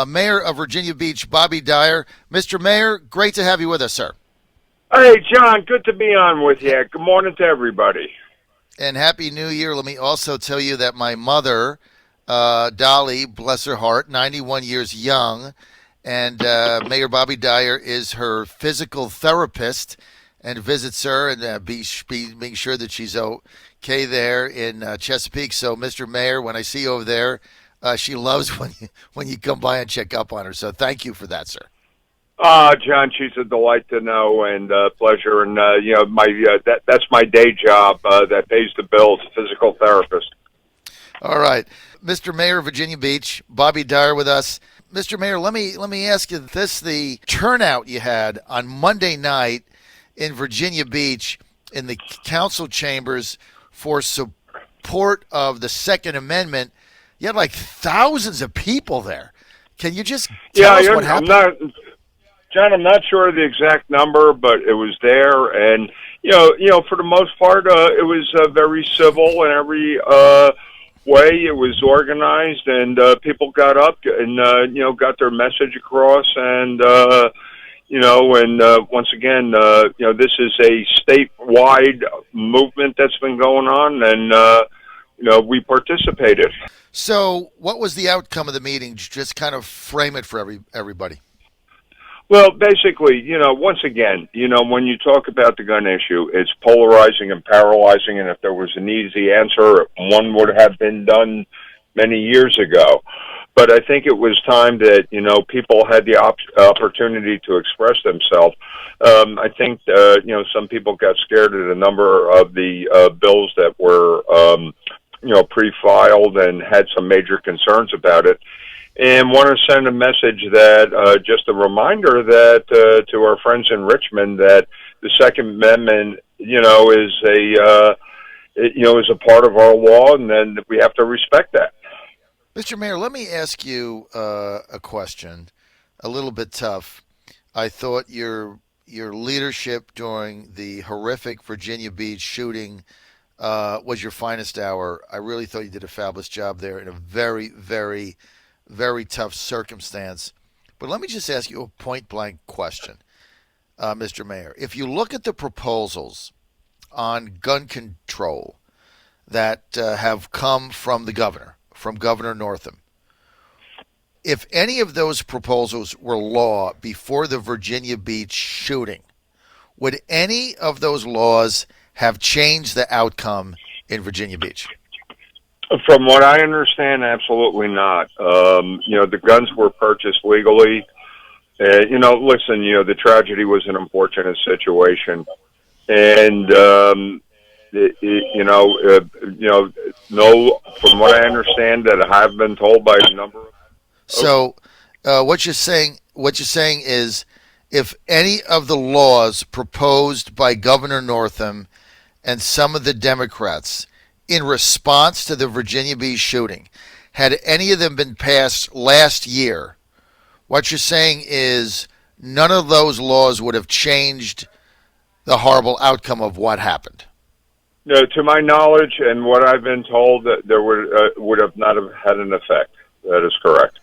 Mayor of Virginia Beach, Bobby Dyer. Mr. Mayor, great to have you with us, sir. Hey, John, good to be on with you. Good morning to everybody. And Happy New Year. Let me also tell you that my mother, Dolly, bless her heart, 91 years young, and Mayor Bobby Dyer is her physical therapist and visits her and being sure that she's okay there in Chesapeake. So, Mr. Mayor, when I see you over there, she loves when you come by and check up on her. So thank you for that, sir. John, she's a delight to know and pleasure. And, that's my day job that pays the bills, physical therapist. All right. Mr. Mayor of Virginia Beach, Bobby Dyer with us. Mr. Mayor, let me ask you this. The turnout you had on Monday night in Virginia Beach in the council chambers for support of the Second Amendment, you had like thousands of people there. Can you just tell us what happened? John, I'm not sure of the exact number, but it was there, and you know, for the most part, it was very civil in every way. It was organized, and people got up and got their message across, and once again, this is a statewide movement that's been going on, and we participated. So, what was the outcome of the meeting? Just kind of frame it for everybody. Well, basically, once again, when you talk about the gun issue, it's polarizing and paralyzing, and if there was an easy answer, one would have been done many years ago. But I think it was time that, people had the opportunity to express themselves. I think, some people got scared at a number of the bills that were, pre-filed and had some major concerns about it. And want to send a message that, just a reminder that to our friends in Richmond that the Second Amendment, is a part of our law, and then we have to respect that. Mr. Mayor, let me ask you a question, a little bit tough. I thought your leadership during the horrific Virginia Beach shooting was your finest hour. I really thought you did a fabulous job there in a very, very, very tough circumstance. But let me just ask you a point-blank question, Mr. Mayor. If you look at the proposals on gun control that have come from the governor, from Governor Northam, if any of those proposals were law before the Virginia Beach shooting, would any of those laws have changed the outcome in Virginia Beach? From what I understand, absolutely not. The guns were purchased legally. Listen, the tragedy was an unfortunate situation. And, from what I understand that I have been told by a number of... So, what you're saying is if any of the laws proposed by Governor Northam and some of the Democrats in response to the Virginia Beach shooting, had any of them been passed last year, what you're saying is none of those laws would have changed the horrible outcome of what happened. No, to my knowledge and what I've been told, that there would have not have had an effect. That is correct.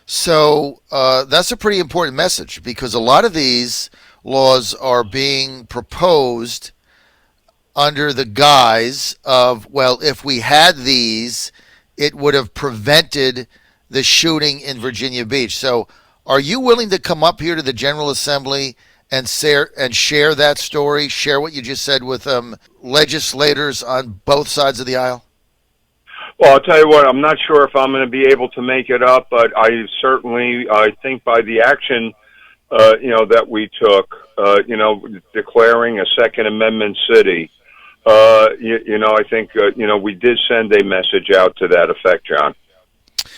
So that's a pretty important message, because a lot of these laws are being proposed under the guise of, well, if we had these, it would have prevented the shooting in Virginia Beach. So are you willing to come up here to the General Assembly and share that story, share what you just said with legislators on both sides of the aisle? Well, I'll tell you what, I'm not sure if I'm going to be able to make it up, but I think by the action, that we took, declaring a Second Amendment city, I think, we did send a message out to that effect, John,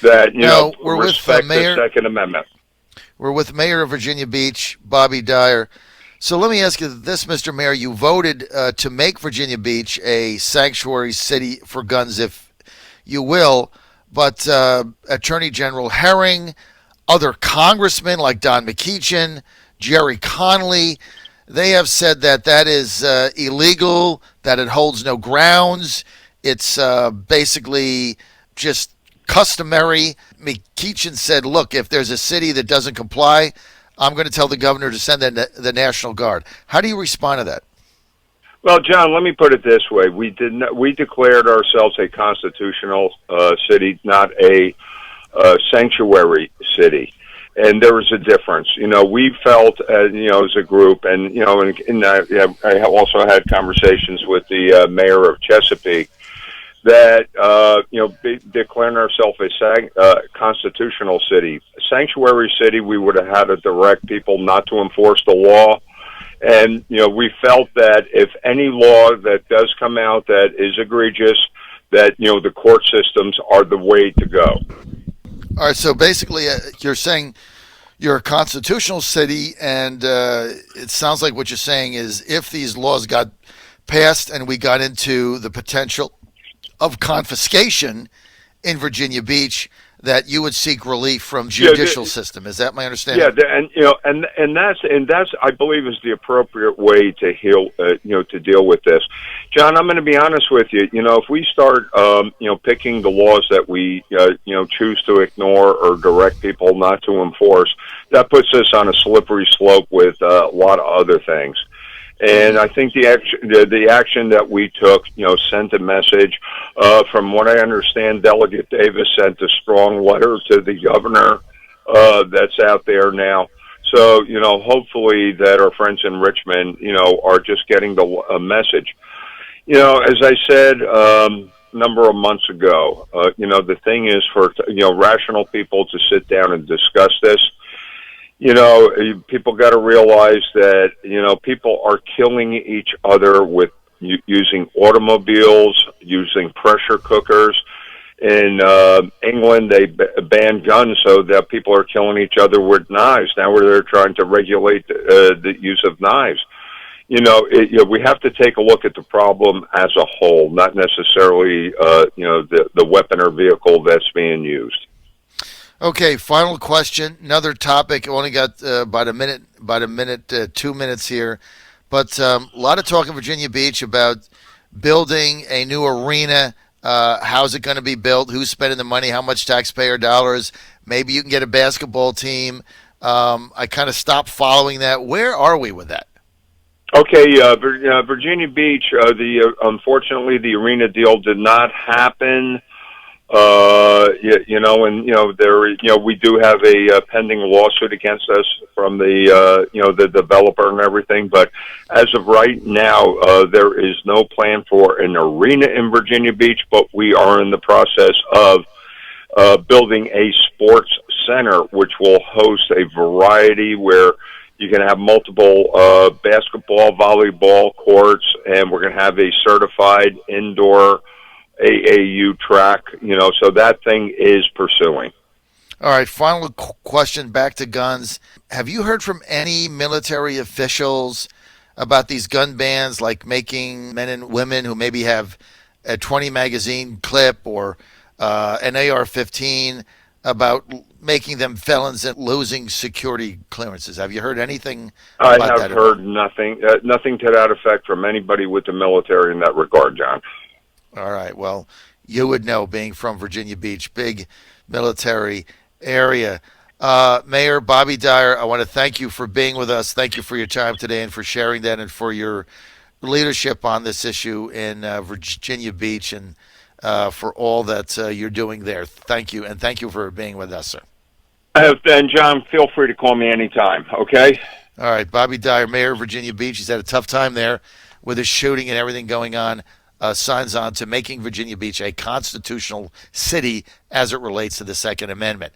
that, we're respect with Mayor, the Second Amendment. We're with Mayor of Virginia Beach, Bobby Dyer. So let me ask you this, Mr. Mayor. You voted to make Virginia Beach a sanctuary city for guns, if you will, but Attorney General Herring, other congressmen like Don McEachin, Jerry Connolly, they have said that is illegal, that it holds no grounds. It's basically just customary? McKeachin said, look, if there's a city that doesn't comply, I'm going to tell the governor to send the National Guard. How do you respond to that? Well, John, let me put it this way: we declared ourselves a constitutional city, not a sanctuary city, and there was a difference. We felt, as a group, and I also had conversations with the mayor of Chesapeake, that declaring ourselves a constitutional city, sanctuary city, we would have had to direct people not to enforce the law. And, we felt that if any law that does come out that is egregious, that, the court systems are the way to go. All right, so basically you're saying you're a constitutional city, and it sounds like what you're saying is if these laws got passed and we got into the potential of confiscation in Virginia Beach, that you would seek relief from judicial system. Is that my understanding? Yeah, and that's I believe is the appropriate way to to deal with this. John, I'm going to be honest with you. If we start picking the laws that we choose to ignore or direct people not to enforce, that puts us on a slippery slope with a lot of other things. And I think the action that we took, sent a message. From what I understand, Delegate Davis sent a strong letter to the governor that's out there now. So, hopefully that our friends in Richmond, are just getting the message. As I said a number of months ago, the thing is for rational people to sit down and discuss this. People got to realize that, people are killing each other with using automobiles, using pressure cookers. In England, they banned guns so that people are killing each other with knives. Now they're trying to regulate the use of knives. We have to take a look at the problem as a whole, not necessarily, the weapon or vehicle that's being used. Okay, final question. Another topic. I only got about a minute, 2 minutes here. But a lot of talk in Virginia Beach about building a new arena. How's it going to be built? Who's spending the money? How much taxpayer dollars? Maybe you can get a basketball team. I kind of stopped following that. Where are we with that? Okay, Virginia Beach, unfortunately, the arena deal did not happen. We do have a pending lawsuit against us from the developer and everything. But as of right now, there is no plan for an arena in Virginia Beach. But we are in the process of building a sports center, which will host a variety where you can have multiple basketball, volleyball courts, and we're going to have a certified indoor AAU track, so that thing is pursuing. All right, final question, back to guns. Have you heard from any military officials about these gun bans, like making men and women who maybe have a 20 magazine clip or an AR-15, about making them felons and losing security clearances? Have you heard anything about that? I have heard nothing to that effect from anybody with the military in that regard, John. All right. Well, you would know, being from Virginia Beach, big military area. Mayor Bobby Dyer, I want to thank you for being with us. Thank you for your time today and for sharing that and for your leadership on this issue in Virginia Beach and for all that you're doing there. Thank you, and thank you for being with us, sir. And John, feel free to call me anytime, okay? All right. Bobby Dyer, Mayor of Virginia Beach. He's had a tough time there with his shooting and everything going on. Signs on to making Virginia Beach a constitutional city as it relates to the Second Amendment.